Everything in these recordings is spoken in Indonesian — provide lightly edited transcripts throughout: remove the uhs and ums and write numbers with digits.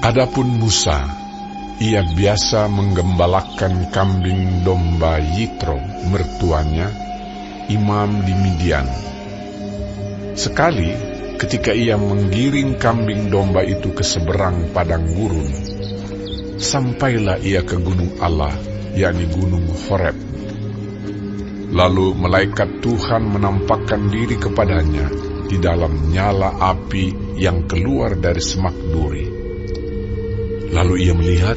Adapun Musa, ia biasa menggembalakan kambing domba Yitro, mertuanya, imam di Midian. Sekali, ketika ia menggiring kambing domba itu ke seberang padang gurun, sampailah ia ke gunung Allah, yakni gunung Horeb. Lalu malaikat Tuhan menampakkan diri kepadanya di dalam nyala api yang keluar dari semak duri. Lalu ia melihat,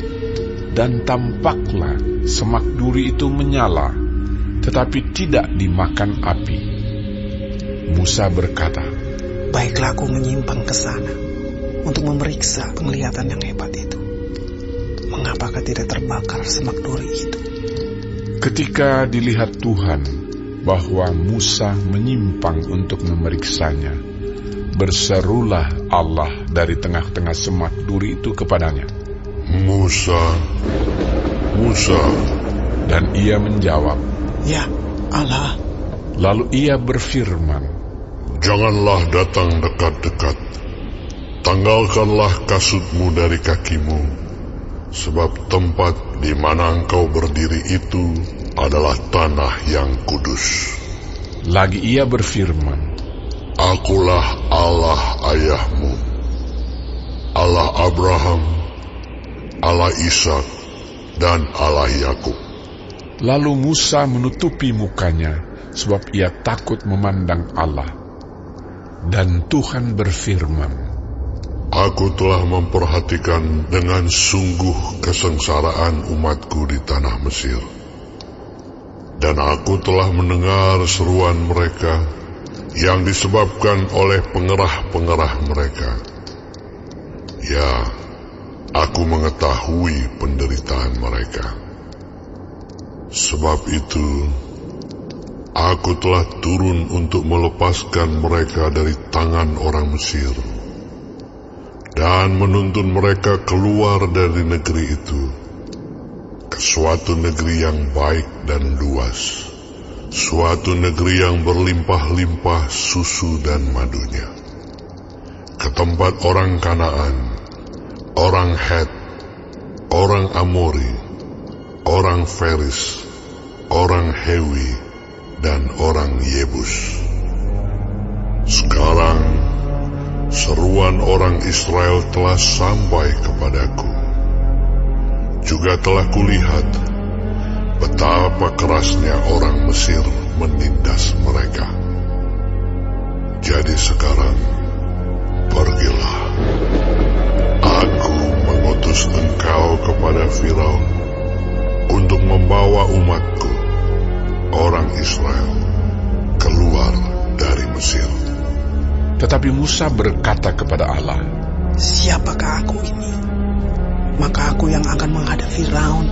dan tampaklah semak duri itu menyala, tetapi tidak dimakan api. Musa berkata, "Baiklah aku menyimpang ke sana untuk memeriksa penglihatan yang hebat itu. Mengapakah tidak terbakar semak duri itu?" Ketika dilihat Tuhan bahwa Musa menyimpang untuk memeriksanya, berserulah Allah dari tengah-tengah semak duri itu kepadanya, "Musa, Musa." Dan ia menjawab, "Ya, Allah." Lalu ia berfirman, "Janganlah datang dekat-dekat. Tanggalkanlah kasutmu dari kakimu, sebab tempat di mana engkau berdiri itu adalah tanah yang kudus." Lagi ia berfirman, "Akulah Allah ayahmu, Allah Abraham, Allah Ishak, dan Allah Yakub." Lalu Musa menutupi mukanya, sebab ia takut memandang Allah. Dan Tuhan berfirman, "Aku telah memperhatikan dengan sungguh kesengsaraan umatku di tanah Mesir. Dan aku telah mendengar seruan mereka yang disebabkan oleh pengerah-pengerah mereka. Ya, aku mengetahui penderitaan mereka. Sebab itu, aku telah turun untuk melepaskan mereka dari tangan orang Mesir dan menuntun mereka keluar dari negeri itu ke suatu negeri yang baik dan luas, suatu negeri yang berlimpah-limpah susu dan madunya, ke tempat orang Kanaan, orang Het, orang Amori, orang Feris, orang Hewi, dan orang Yebus. Sekarang seruan orang Israel telah sampai kepadaku. Juga telah kulihat betapa kerasnya orang Mesir menindas mereka. Jadi sekarang, pergilah. Aku mengutus engkau kepada Firaun untuk membawa umatku, orang Israel, keluar dari Mesir." Tetapi Musa berkata kepada Allah, "Siapakah aku ini? Maka aku yang akan menghadap Firaun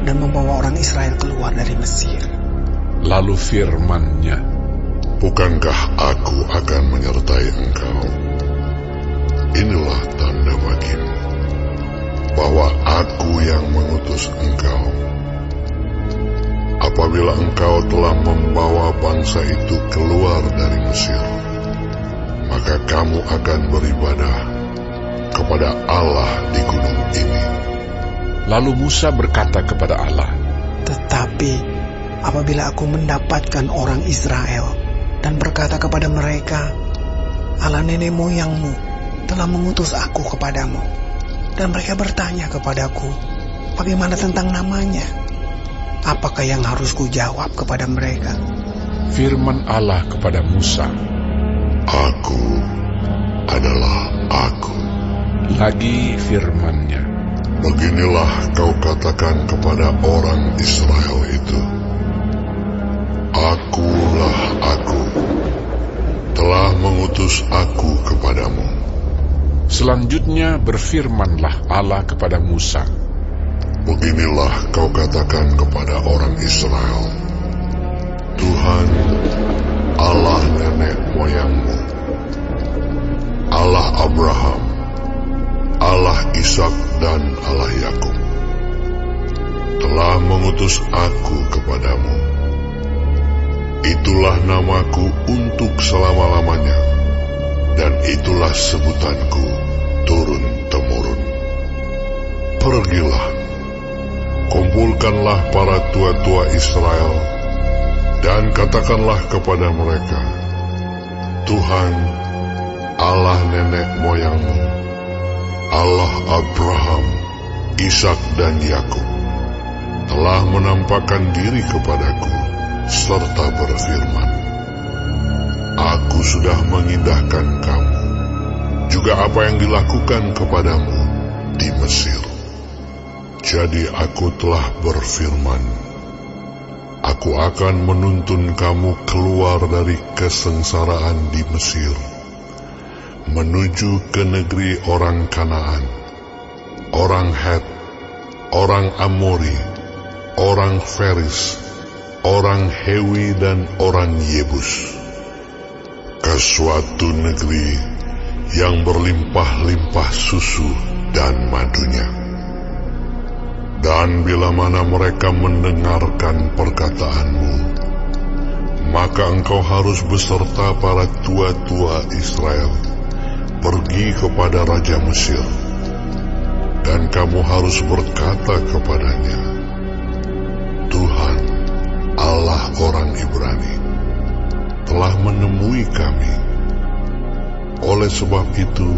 dan membawa orang Israel keluar dari Mesir." Lalu firman-Nya, "Bukankah aku akan menyertai engkau? Inilah tanda bagimu bahwa aku yang mengutus engkau. Apabila engkau telah membawa bangsa itu keluar dari Mesir, maka kamu akan beribadah kepada Allah di gunung ini." Lalu Musa berkata kepada Allah, "Tetapi apabila aku mendapatkan orang Israel dan berkata kepada mereka, Allah nenek moyangmu telah mengutus aku kepadamu, dan mereka bertanya kepadaku, bagaimana tentang namanya? Apakah yang harus kujawab kepada mereka?" firman Allah kepada Musa, "Aku adalah Aku." Lagi firman-Nya, "Beginilah kau katakan kepada orang Israel itu, Akulah Aku, telah mengutus Aku kepadamu." Selanjutnya berfirmanlah Allah kepada Musa, "Beginilah kau katakan kepada orang Israel, Tuhan, Allah nenek moyangmu, Allah Abraham, Allah Ishak, dan Allah Yakub, telah mengutus Aku kepadamu. Itulah namaku untuk selama-lamanya, dan itulah sebutanku turun-temurun. pergilah, kumpulkanlah para tua-tua Israel, dan katakanlah kepada mereka, Tuhan, Allah nenek moyangmu, Allah Abraham, Ishak dan Yakub, telah menampakkan diri kepadaku, serta berfirman, Aku sudah mengindahkan kamu, juga apa yang dilakukan kepadamu di Mesir. Jadi aku telah berfirman, Aku akan menuntun kamu keluar dari kesengsaraan di Mesir, menuju ke negeri orang Kanaan, orang Het, orang Amori, orang Feris, orang Hewi dan orang Yebus, ke suatu negeri yang berlimpah-limpah susu dan madunya. Dan bila mana mereka mendengarkan perkataanmu, maka engkau harus beserta para tua-tua Israel pergi kepada Raja Mesir, dan kamu harus berkata kepadanya, Tuhan, Allah orang Ibrani, telah menemui kami. Oleh sebab itu,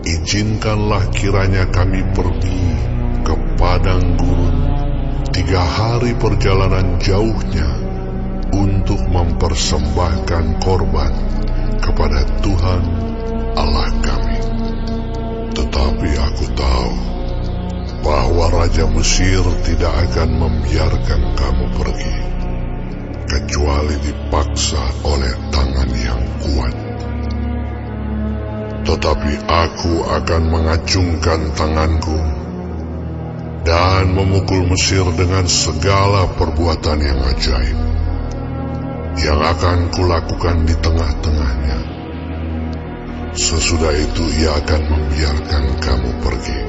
izinkanlah kiranya kami pergi ke padang gurun 3 hari perjalanan jauhnya untuk mempersembahkan korban kepada Tuhan Allah kami. Tetapi aku tahu bahwa Raja Mesir tidak akan membiarkan kamu pergi, kecuali dipaksa oleh tangan yang kuat. Tetapi aku akan mengacungkan tanganku dan memukul Mesir dengan segala perbuatan yang ajaib, yang akan kulakukan di tengah-tengahnya. Sesudah itu ia akan membiarkan kamu pergi.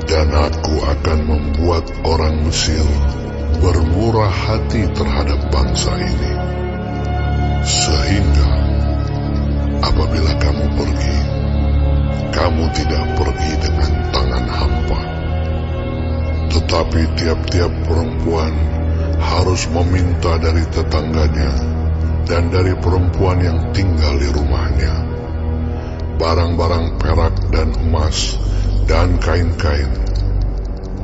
Dan aku akan membuat orang Mesir bermurah hati terhadap bangsa ini, sehingga apabila kamu pergi, kamu tidak pergi dengan tangan hampa. Tetapi tiap-tiap perempuan harus meminta dari tetangganya dan dari perempuan yang tinggal di rumahnya barang-barang perak dan emas dan kain-kain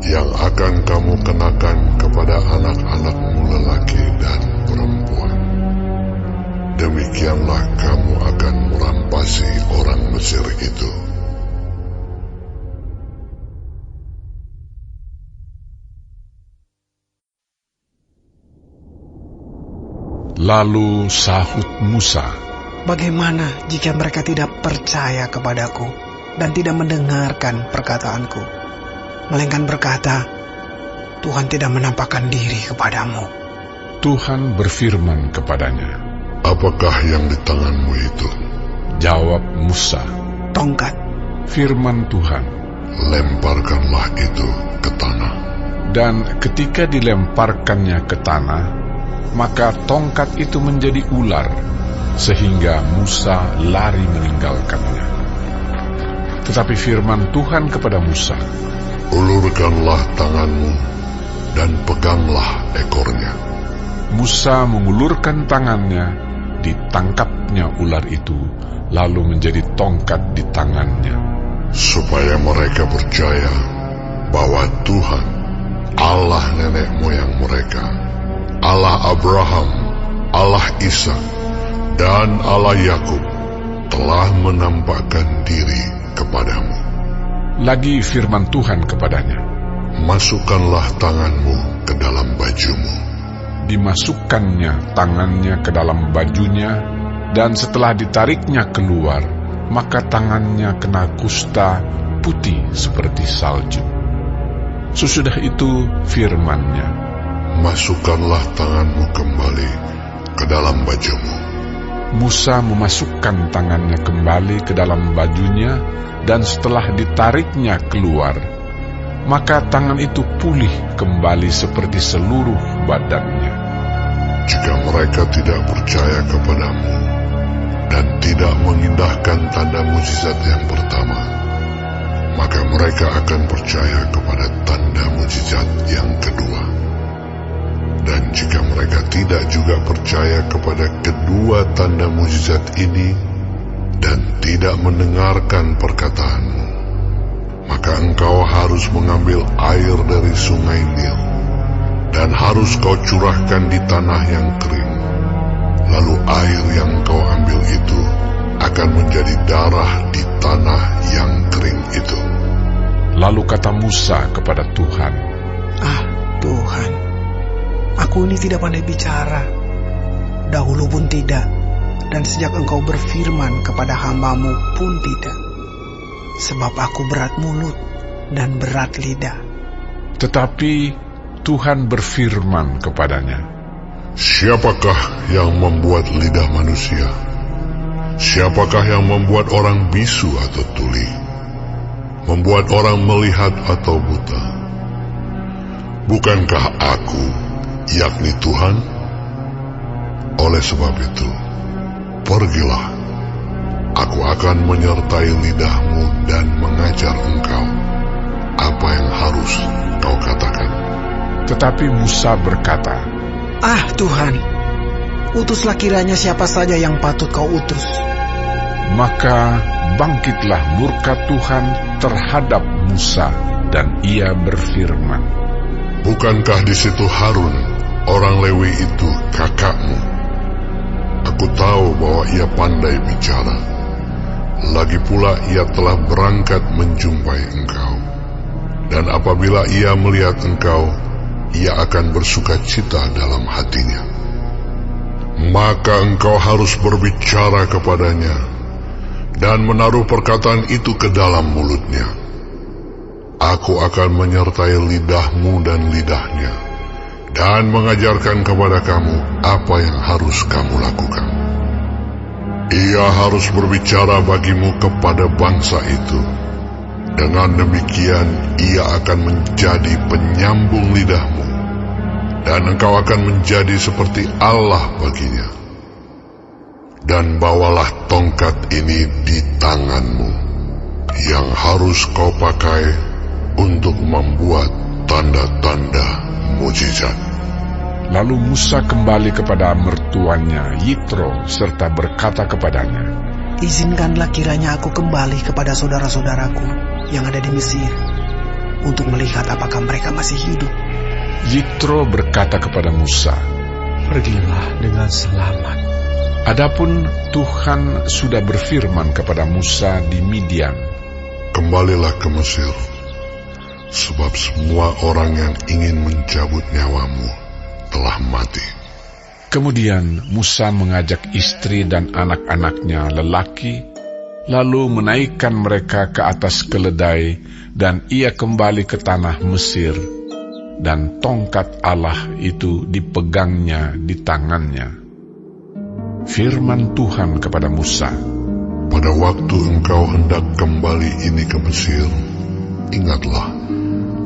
yang akan kamu kenakan kepada anak-anakmu lelaki dan perempuan. Demikianlah kamu akan merampasi orang Mesir itu. Lalu sahut Musa, Bagaimana jika mereka tidak percaya kepadaku dan tidak mendengarkan perkataanku, melainkan berkata, Tuhan tidak menampakkan diri kepadamu. Tuhan berfirman kepadanya, Apakah yang di tanganmu itu? Jawab Musa, Tongkat. firman Tuhan. Lemparkanlah itu ke tanah. Dan ketika dilemparkannya ke tanah, maka tongkat itu menjadi ular, sehingga Musa lari meninggalkannya. Tetapi firman Tuhan kepada Musa, Ulurkanlah tanganmu dan peganglah ekornya. Musa mengulurkan tangannya, ditangkapnya ular itu, lalu menjadi tongkat di tangannya. Supaya mereka percaya bahwa Tuhan, Allah nenek moyang mereka, Allah Abraham, Allah Ishak, dan Allah Yakub, telah menampakkan diri kepadamu. Lagi firman Tuhan kepadanya, Masukkanlah tanganmu ke dalam bajumu. dimasukkannya tangannya ke dalam bajunya, dan setelah ditariknya keluar, maka tangannya kena kusta putih seperti salju. Sesudah itu firman-Nya, Masukkanlah tanganmu kembali ke dalam bajumu. Musa memasukkan tangannya kembali ke dalam bajunya, dan setelah ditariknya keluar, maka tangan itu pulih kembali seperti seluruh badannya. Jika mereka tidak percaya kepadamu dan tidak mengindahkan tanda mukjizat yang pertama, maka mereka akan percaya kepada tanda mujizat yang kedua. Dan jika mereka tidak juga percaya kepada kedua tanda mujizat ini dan tidak mendengarkan perkataanmu, maka engkau harus mengambil air dari sungai Nil dan harus kau curahkan di tanah yang kering. Lalu air yang kau ambil itu akan menjadi darah di tanah yang kering itu. Lalu kata Musa kepada Tuhan, Ah, Tuhan, aku ini tidak pandai bicara. Dahulu pun tidak, dan sejak engkau berfirman kepada hamba-Mu pun tidak. Sebab aku berat mulut dan berat lidah. tetapi Tuhan berfirman kepadanya, Siapakah yang membuat lidah manusia? Siapakah yang membuat orang bisu atau tuli? Membuat orang melihat atau buta? Bukankah aku, yakni Tuhan? Oleh sebab itu, pergilah. Aku akan menyertai lidahmu dan mengajar engkau apa yang harus kau katakan. Tetapi Musa berkata, Ah, Tuhan, utuslah kiranya siapa saja yang patut kau utus. maka bangkitlah murka Tuhan terhadap Musa, dan ia berfirman, Bukankah di situ Harun, orang Lewi itu kakakmu? Aku tahu bahwa ia pandai bicara. Lagi pula ia telah berangkat menjumpai engkau. Dan apabila ia melihat engkau, ia akan bersuka cita dalam hatinya. Maka engkau harus berbicara kepadanya dan menaruh perkataan itu ke dalam mulutnya. Aku akan menyertai lidahmu dan lidahnya, dan mengajarkan kepada kamu apa yang harus kamu lakukan. Ia harus berbicara bagimu kepada bangsa itu. Dengan demikian ia akan menjadi penyambung lidahmu, dan engkau akan menjadi seperti Allah baginya. Dan bawalah tongkat ini di tanganmu, yang harus kau pakai untuk membuat tanda-tanda mujizat. Lalu Musa kembali kepada mertuanya Yitro serta berkata kepadanya, Izinkanlah kiranya aku kembali kepada saudara-saudaraku yang ada di Mesir, untuk melihat apakah mereka masih hidup. Yitro berkata kepada Musa, Pergilah dengan selamat. Adapun Tuhan sudah berfirman kepada Musa di Midian, Kembalilah ke Mesir, sebab semua orang yang ingin mencabut nyawamu telah mati. Kemudian Musa mengajak istri dan anak-anaknya lelaki, lalu menaikkan mereka ke atas keledai, dan ia kembali ke tanah Mesir, dan tongkat Allah itu dipegangnya di tangannya. Firman Tuhan kepada Musa, Pada waktu engkau hendak kembali ini ke Mesir, ingatlah,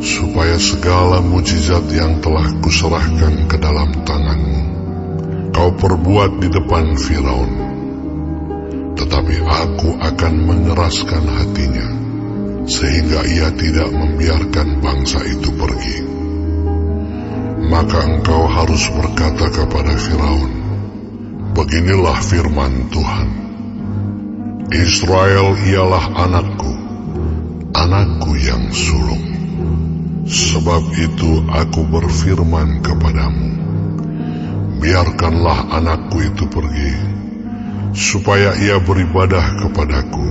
supaya segala mujizat yang telah kuserahkan ke dalam tanganmu, kau perbuat di depan Firaun. Tetapi aku akan mengeraskan hatinya, sehingga ia tidak membiarkan bangsa itu pergi. Maka engkau harus berkata kepada Firaun, Beginilah firman Tuhan, Israel ialah anakku, anakku yang sulung. Sebab itu aku berfirman kepadamu, biarkanlah anakku itu pergi, supaya ia beribadah kepadaku.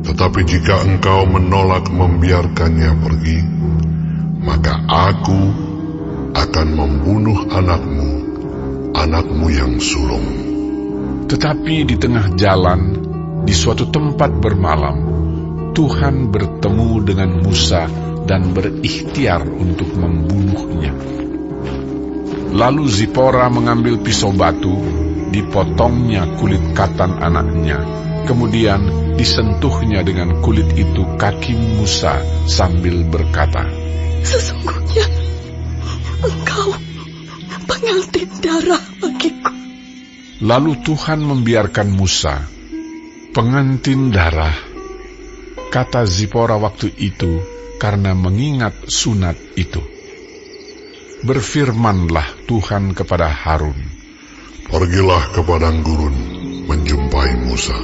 Tetapi jika engkau menolak membiarkannya pergi, maka aku akan membunuh anakmu, anakmu yang sulung. tetapi di tengah jalan, di suatu tempat bermalam, Tuhan bertemu dengan Musa dan berikhtiar untuk membunuhnya. Lalu Zipora mengambil pisau batu, dipotongnya kulit katan anaknya, kemudian disentuhnya dengan kulit itu kaki Musa sambil berkata, Sesungguhnya engkau pengantin darah bagiku. Lalu Tuhan membiarkan Musa, pengantin darah, Kata Zipora waktu itu karena mengingat sunat itu. Berfirmanlah Tuhan kepada Harun, Pergilah ke padang gurun, menjumpai Musa.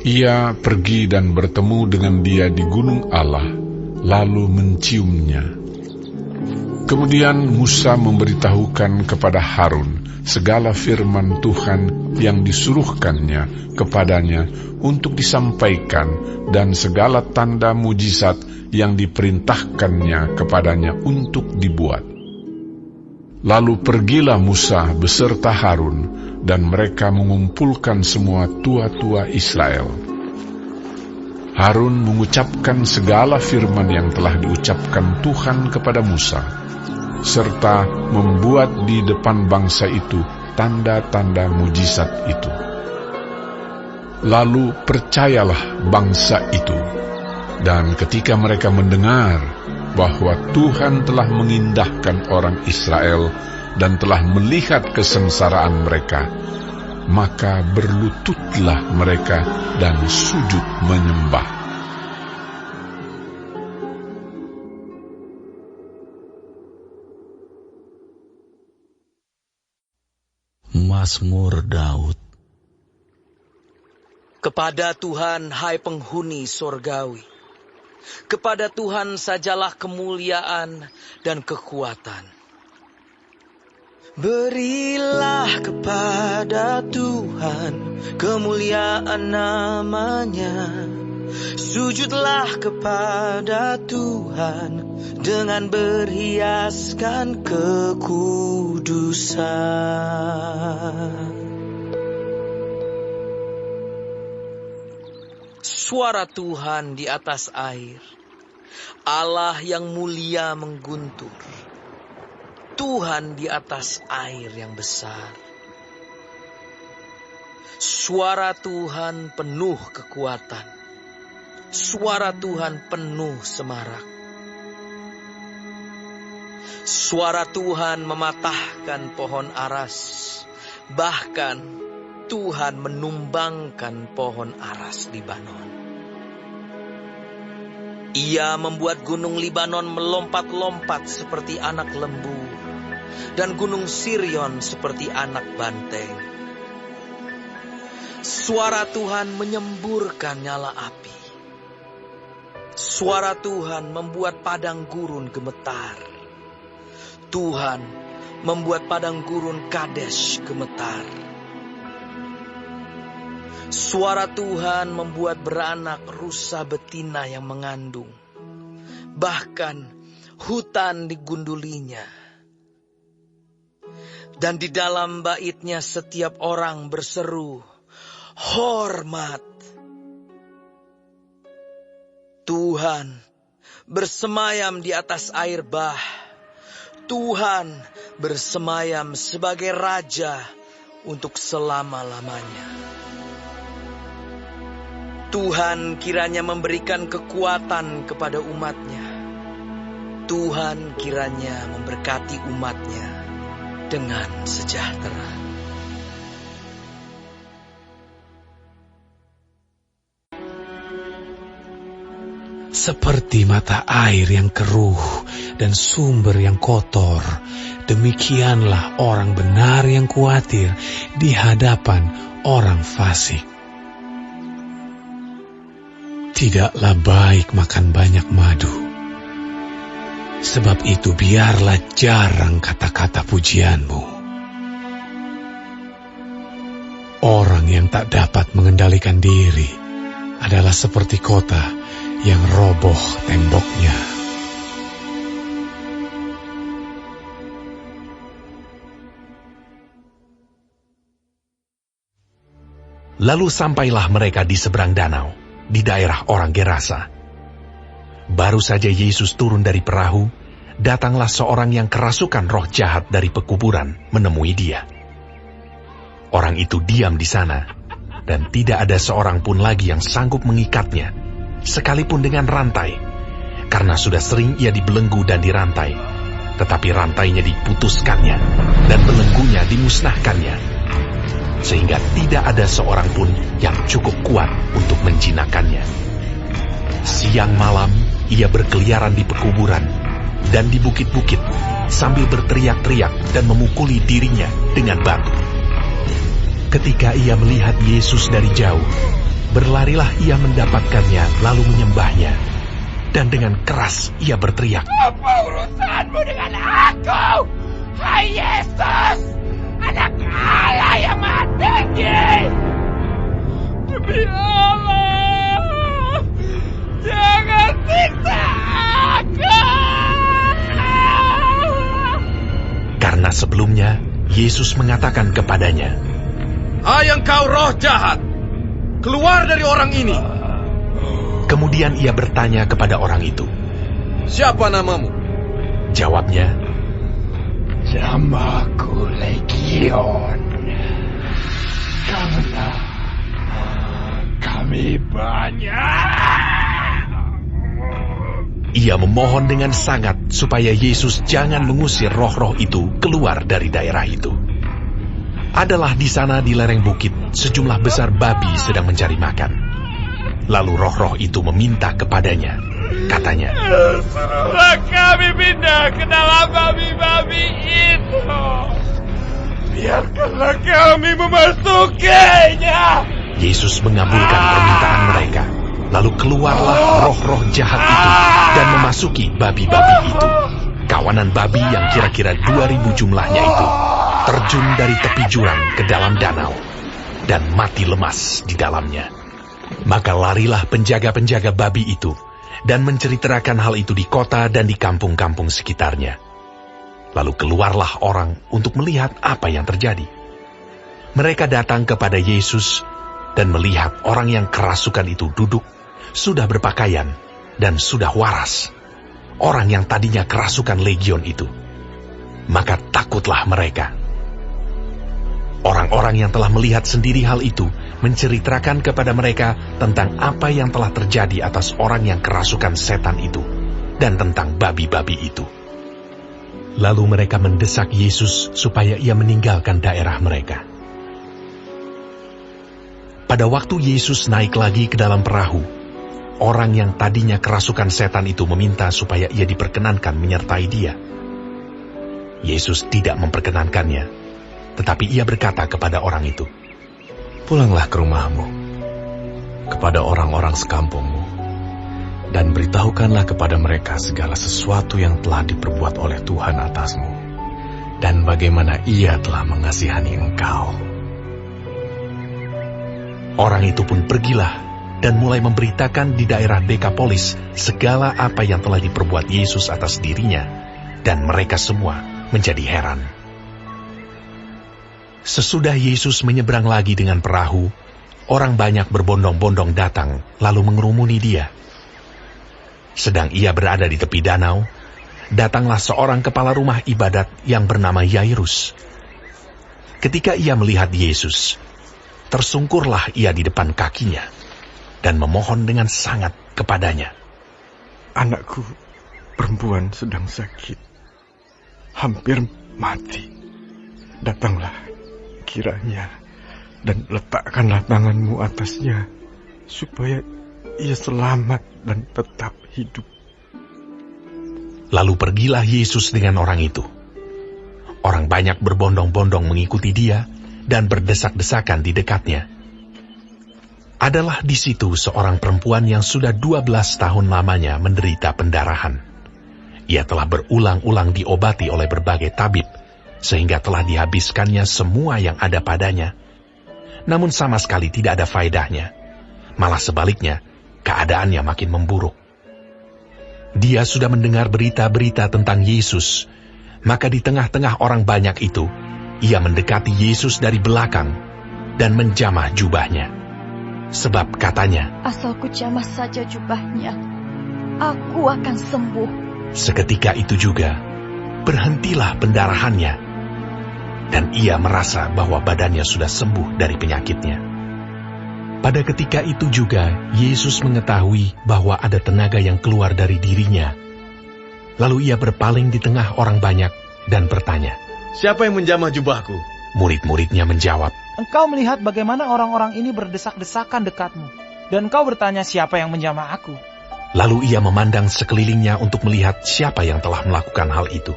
Ia pergi dan bertemu dengan dia di gunung Allah, lalu menciumnya. Kemudian Musa memberitahukan kepada Harun segala firman Tuhan yang disuruhkannya kepadanya untuk disampaikan dan segala tanda mujizat yang diperintahkannya kepadanya untuk dibuat. Lalu pergilah Musa beserta Harun, dan mereka mengumpulkan semua tua-tua Israel. Harun mengucapkan segala firman yang telah diucapkan Tuhan kepada Musa, serta membuat di depan bangsa itu tanda-tanda mujizat itu. Lalu percayalah bangsa itu, dan ketika mereka mendengar bahwa Tuhan telah mengindahkan orang Israel dan telah melihat kesengsaraan mereka, maka berlututlah mereka dan sujud menyembah. Mazmur Daud. Kepada Tuhan, hai penghuni sorgawi, kepada Tuhan sajalah kemuliaan dan kekuatan. Berilah kepada Tuhan kemuliaan namanya. Sujudlah kepada Tuhan dengan berhiaskan kekudusan. Suara Tuhan di atas air, Allah yang mulia mengguntur. Tuhan di atas air yang besar. Suara Tuhan penuh kekuatan. Suara Tuhan penuh semarak. Suara Tuhan mematahkan pohon aras. Bahkan Tuhan menumbangkan pohon aras Libanon. Ia membuat gunung Libanon melompat-lompat seperti anak lembu, dan gunung Sirion seperti anak banteng. Suara Tuhan menyemburkan nyala api. Suara Tuhan membuat padang gurun gemetar. Tuhan membuat padang gurun Kadesh gemetar. Suara Tuhan membuat beranak rusa betina yang mengandung. Bahkan hutan digundulinya. Dan di dalam baitnya setiap orang berseru, hormat. Tuhan bersemayam di atas air bah. Tuhan bersemayam sebagai Raja untuk selama-lamanya. Tuhan kiranya memberikan kekuatan kepada umatnya. Tuhan kiranya memberkati umatnya dengan sejahtera. Seperti mata air yang keruh dan sumber yang kotor, demikianlah orang benar yang khawatir di hadapan orang fasik. Tidaklah baik makan banyak madu. Sebab itu biarlah jarang kata-kata pujianmu. Orang yang tak dapat mengendalikan diri adalah seperti kota yang roboh temboknya. Lalu sampailah mereka di seberang danau, di daerah orang Gerasa. Baru saja Yesus turun dari perahu, datanglah seorang yang kerasukan roh jahat dari pekuburan menemui dia. Orang itu diam di sana, dan tidak ada seorang pun lagi yang sanggup mengikatnya, sekalipun dengan rantai, karena sudah sering ia dibelenggu dan dirantai, tetapi rantainya diputuskannya, dan belenggunya dimusnahkannya, sehingga tidak ada seorang pun yang cukup kuat untuk menjinakkannya. Siang malam ia berkeliaran di pekuburan dan di bukit-bukit sambil berteriak-teriak dan memukuli dirinya dengan batu. Ketika ia melihat Yesus dari jauh, berlarilah ia mendapatkannya lalu menyembahnya. Dan dengan keras ia berteriak, "Apa urusanmu dengan aku? Hai Yesus, Anak Allah yang Maha Tinggi! Demi Allah, jangan siksa aku!" Karena sebelumnya Yesus mengatakan kepadanya, "Hai engkau roh jahat, keluar dari orang ini." Kemudian ia bertanya kepada orang itu, "Siapa namamu?" Jawabnya, "Namaku Legion, karena kami banyak." Ia memohon dengan sangat supaya Yesus jangan mengusir roh-roh itu keluar dari daerah itu. Adalah di sana di lereng bukit sejumlah besar babi sedang mencari makan. Lalu roh-roh itu meminta kepadanya, katanya, "Suruhlah kami pindah ke dalam babi-babi itu. Biarkanlah kami memasukinya." Yesus mengabulkan permintaan mereka. Lalu keluarlah roh-roh jahat itu dan memasuki babi-babi itu. Kawanan babi yang kira-kira 2.000 jumlahnya itu terjun dari tepi jurang ke dalam danau dan mati lemas di dalamnya. Maka larilah penjaga-penjaga babi itu dan menceritakan hal itu di kota dan di kampung-kampung sekitarnya. Lalu keluarlah orang untuk melihat apa yang terjadi. Mereka datang kepada Yesus dan melihat orang yang kerasukan itu duduk, sudah berpakaian dan sudah waras. Orang yang tadinya kerasukan legion itu. Maka takutlah mereka. Orang-orang yang telah melihat sendiri hal itu menceritakan kepada mereka tentang apa yang telah terjadi atas orang yang kerasukan setan itu dan tentang babi-babi itu. Lalu mereka mendesak Yesus supaya ia meninggalkan daerah mereka. Pada waktu Yesus naik lagi ke dalam perahu, orang yang tadinya kerasukan setan itu meminta supaya ia diperkenankan menyertai dia. Yesus tidak memperkenankannya, tetapi ia berkata kepada orang itu, "Pulanglah ke rumahmu, kepada orang-orang sekampungmu, dan beritahukanlah kepada mereka segala sesuatu yang telah diperbuat oleh Tuhan atasmu, dan bagaimana Ia telah mengasihani engkau." Orang itu pun pergilah dan mulai memberitakan di daerah Dekapolis segala apa yang telah diperbuat Yesus atas dirinya, dan mereka semua menjadi heran. Sesudah Yesus menyeberang lagi dengan perahu, orang banyak berbondong-bondong datang lalu mengerumuni dia. Sedang ia berada di tepi danau, datanglah seorang kepala rumah ibadat yang bernama Yairus. Ketika ia melihat Yesus, tersungkurlah ia di depan kakinya dan memohon dengan sangat kepadanya, "Anakku perempuan sedang sakit, hampir mati. Datanglah kiranya dan letakkanlah tanganmu atasnya, supaya ia selamat dan tetap hidup." Lalu pergilah Yesus dengan orang itu. Orang banyak berbondong-bondong mengikuti dia dan berdesak-desakan di dekatnya. Adalah di situ seorang perempuan yang sudah 12 tahun lamanya menderita pendarahan. Ia telah berulang-ulang diobati oleh berbagai tabib, sehingga telah dihabiskannya semua yang ada padanya. Namun sama sekali tidak ada faedahnya. Malah sebaliknya, keadaannya makin memburuk. Dia sudah mendengar berita-berita tentang Yesus, maka di tengah-tengah orang banyak itu, ia mendekati Yesus dari belakang dan menjamah jubahnya. Sebab katanya, "Asal ku jamah saja jubahnya, aku akan sembuh." Seketika itu juga, berhentilah pendarahannya, dan ia merasa bahwa badannya sudah sembuh dari penyakitnya. Pada ketika itu juga, Yesus mengetahui bahwa ada tenaga yang keluar dari dirinya. Lalu ia berpaling di tengah orang banyak dan bertanya, "Siapa yang menjamah jubahku?" Murid-muridnya menjawab, "Engkau melihat bagaimana orang-orang ini berdesak-desakan dekatmu, dan engkau bertanya siapa yang menjamah aku." Lalu ia memandang sekelilingnya untuk melihat siapa yang telah melakukan hal itu.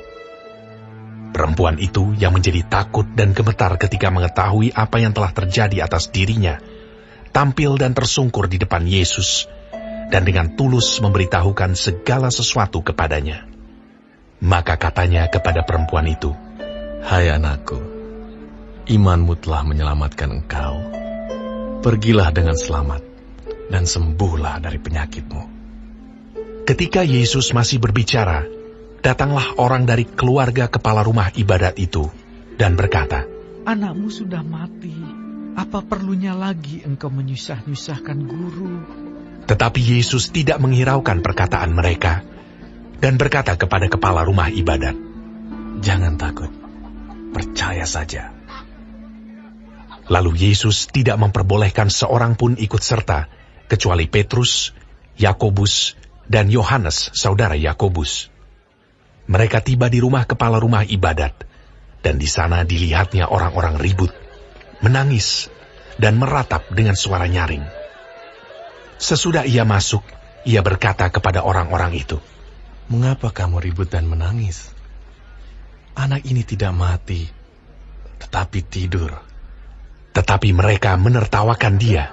Perempuan itu yang menjadi takut dan gemetar ketika mengetahui apa yang telah terjadi atas dirinya, tampil dan tersungkur di depan Yesus, dan dengan tulus memberitahukan segala sesuatu kepadanya. Maka katanya kepada perempuan itu, "Hai anakku, imanmu telah menyelamatkan engkau. Pergilah dengan selamat, dan sembuhlah dari penyakitmu." Ketika Yesus masih berbicara, datanglah orang dari keluarga kepala rumah ibadat itu dan berkata, "Anakmu sudah mati. Apa perlunya lagi engkau menyusah-nyusahkan guru?" Tetapi Yesus tidak menghiraukan perkataan mereka dan berkata kepada kepala rumah ibadat, "Jangan takut, percaya saja." Lalu Yesus tidak memperbolehkan seorang pun ikut serta, kecuali Petrus, Yakobus, dan Yohanes, saudara Yakobus. Mereka tiba di rumah kepala rumah ibadat, dan di sana dilihatnya orang-orang ribut, menangis, dan meratap dengan suara nyaring. Sesudah ia masuk, ia berkata kepada orang-orang itu, "Mengapa kamu ribut dan menangis? Anak ini tidak mati, tetapi tidur." Tetapi mereka menertawakan dia.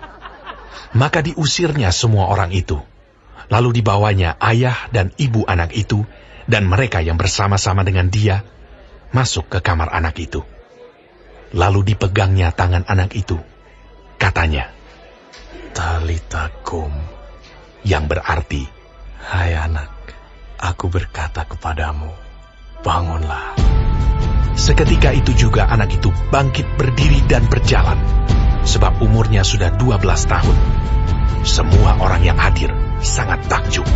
Maka diusirnya semua orang itu. Lalu dibawanya ayah dan ibu anak itu, dan mereka yang bersama-sama dengan dia, masuk ke kamar anak itu. Lalu dipegangnya tangan anak itu. Katanya, "Talita kum," yang berarti, "Hai anak, aku berkata kepadamu, bangunlah." Seketika itu juga anak itu bangkit berdiri dan berjalan, sebab umurnya sudah 12 tahun. Semua orang yang hadir sangat takjub.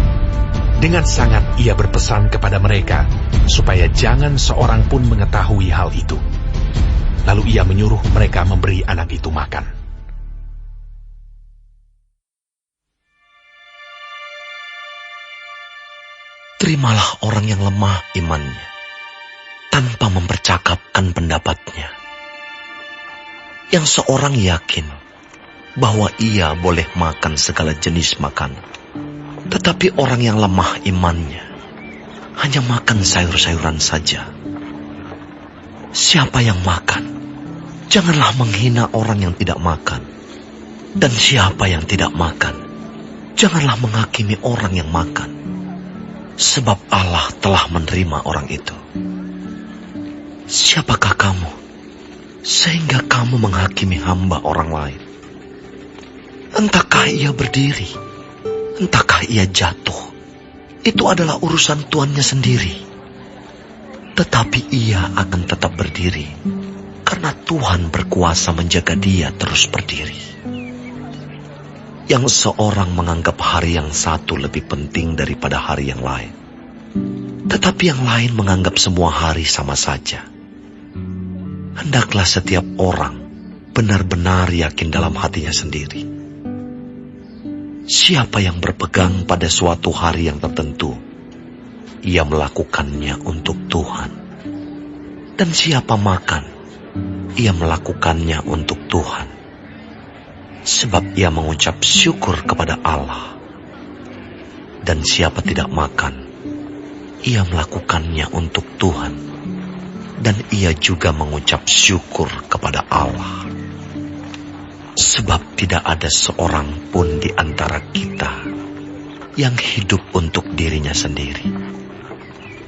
Dengan sangat ia berpesan kepada mereka, supaya jangan seorang pun mengetahui hal itu. Lalu ia menyuruh mereka memberi anak itu makan. Terimalah orang yang lemah imannya, tanpa mempercakapkan pendapatnya. Yang seorang yakin bahwa ia boleh makan segala jenis makanan. Tetapi orang yang lemah imannya hanya makan sayur-sayuran saja. Siapa yang makan, janganlah menghina orang yang tidak makan. Dan siapa yang tidak makan, janganlah menghakimi orang yang makan. Sebab Allah telah menerima orang itu. Siapakah kamu, sehingga kamu menghakimi hamba orang lain? Entahkah ia berdiri, entahkah ia jatuh, itu adalah urusan tuannya sendiri. Tetapi ia akan tetap berdiri, karena Tuhan berkuasa menjaga dia terus berdiri. Yang seorang menganggap hari yang satu lebih penting daripada hari yang lain, tetapi yang lain menganggap semua hari sama saja. Hendaklah setiap orang benar-benar yakin dalam hatinya sendiri. Siapa yang berpegang pada suatu hari yang tertentu, ia melakukannya untuk Tuhan. Dan siapa makan, ia melakukannya untuk Tuhan. Sebab ia mengucap syukur kepada Allah. Dan siapa tidak makan, ia melakukannya untuk Tuhan. Dan ia juga mengucap syukur kepada Allah. Sebab tidak ada seorang pun di antara kita yang hidup untuk dirinya sendiri.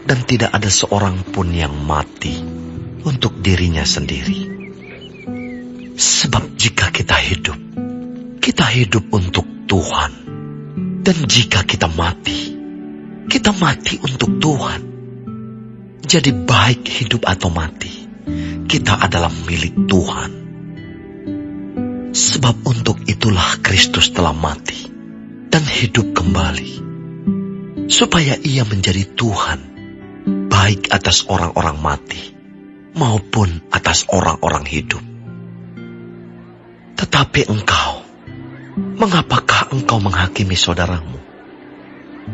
Dan tidak ada seorang pun yang mati untuk dirinya sendiri. Sebab jika kita hidup untuk Tuhan. Dan jika kita mati untuk Tuhan. Jadi baik hidup atau mati, kita adalah milik Tuhan. Sebab untuk itulah Kristus telah mati dan hidup kembali, supaya ia menjadi Tuhan, baik atas orang-orang mati, maupun atas orang-orang hidup. Tetapi engkau, mengapakah engkau menghakimi saudaramu?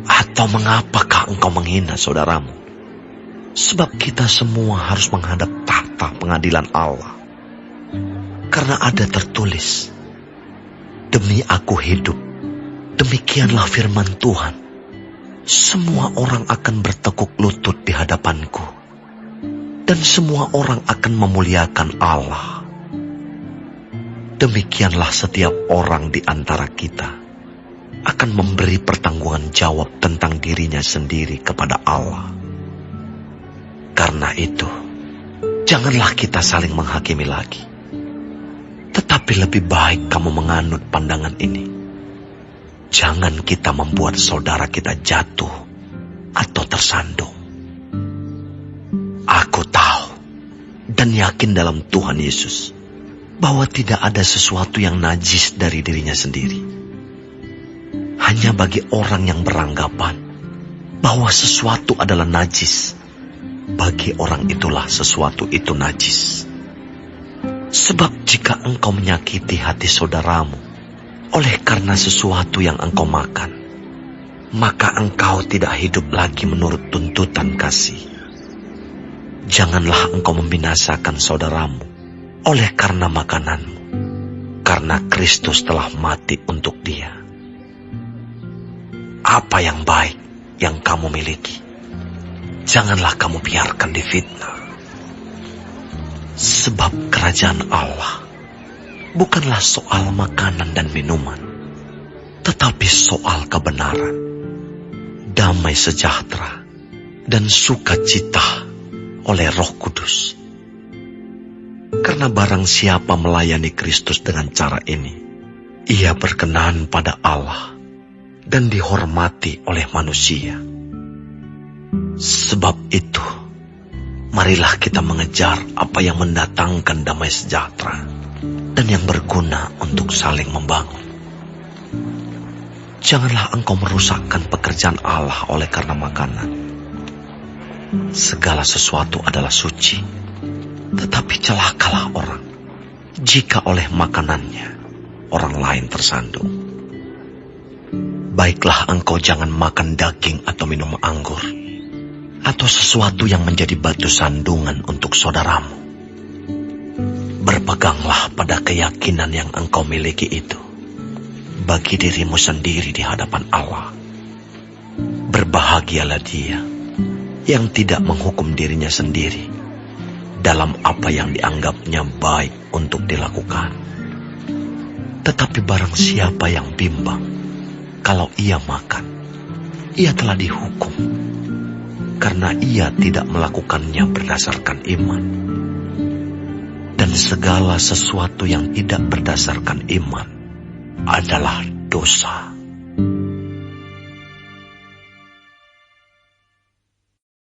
Atau mengapakah engkau menghina saudaramu? Sebab kita semua harus menghadap tahta pengadilan Allah. Karena ada tertulis, demi aku hidup, demikianlah firman Tuhan, semua orang akan bertekuk lutut di hadapanku, dan semua orang akan memuliakan Allah. Demikianlah setiap orang di antara kita akan memberi pertanggungan jawab tentang dirinya sendiri kepada Allah. Karena itu, janganlah kita saling menghakimi lagi. Tetapi lebih baik kamu menganut pandangan ini. Jangan kita membuat saudara kita jatuh atau tersandung. Aku tahu dan yakin dalam Tuhan Yesus bahwa tidak ada sesuatu yang najis dari dirinya sendiri. Hanya bagi orang yang beranggapan bahwa sesuatu adalah najis, bagi orang itulah sesuatu itu najis. Sebab jika engkau menyakiti hati saudaramu oleh karena sesuatu yang engkau makan, maka engkau tidak hidup lagi menurut tuntutan kasih. Janganlah engkau membinasakan saudaramu oleh karena makananmu, karena Kristus telah mati untuk dia. Apa yang baik yang kamu miliki, janganlah kamu biarkan difitnah. Sebab kerajaan Allah bukanlah soal makanan dan minuman, tetapi soal kebenaran, damai sejahtera, dan sukacita oleh Roh Kudus. Karena barang siapa melayani Kristus dengan cara ini, ia berkenan pada Allah dan dihormati oleh manusia. Sebab itu, marilah kita mengejar apa yang mendatangkan damai sejahtera dan yang berguna untuk saling membangun. Janganlah engkau merusakkan pekerjaan Allah oleh karena makanan. Segala sesuatu adalah suci, tetapi celakalah orang jika oleh makanannya orang lain tersandung. Baiklah engkau jangan makan daging atau minum anggur, atau sesuatu yang menjadi batu sandungan untuk saudaramu. Berpeganglah pada keyakinan yang engkau miliki itu bagi dirimu sendiri di hadapan Allah. Berbahagialah dia yang tidak menghukum dirinya sendiri dalam apa yang dianggapnya baik untuk dilakukan. Tetapi barang siapa yang bimbang kalau ia makan, ia telah dihukum, karena ia tidak melakukannya berdasarkan iman. Dan segala sesuatu yang tidak berdasarkan iman adalah dosa.